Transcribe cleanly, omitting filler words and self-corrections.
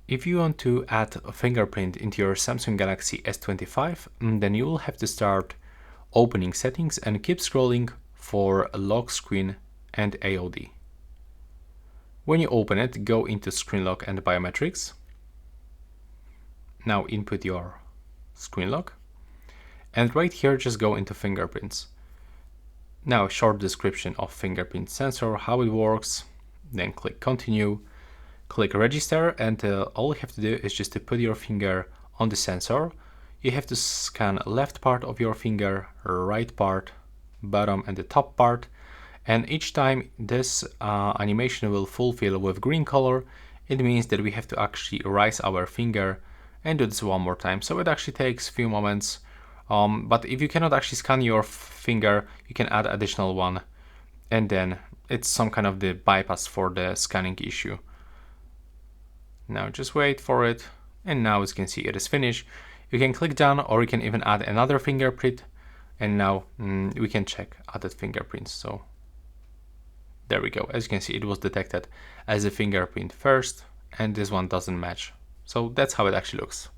If you want to add a fingerprint into your Samsung Galaxy S25, then you will have to start opening settings and keep scrolling for a lock screen and AOD. When you open it, go into screen lock and biometrics. Now input your screen lock, and right here just go into fingerprints. Now short description of fingerprint sensor, how it works, then click continue, click register, and all you have to do is just to put your finger on the sensor. You have to scan left part of your finger, right part, bottom and the top part, and each time this animation will fulfill with green color, it means that we have to actually raise our finger and do this one more time. So it actually takes a few moments, but if you cannot actually scan your finger, you can add additional one, and then it's some kind of the bypass for the scanning issue. Now just wait for it, and now as you can see it is finished. You can click done, or you can even add another fingerprint, and now we can check added fingerprints. So there we go. As you can see, it was detected as a fingerprint first, and this one doesn't match. So that's how it actually looks.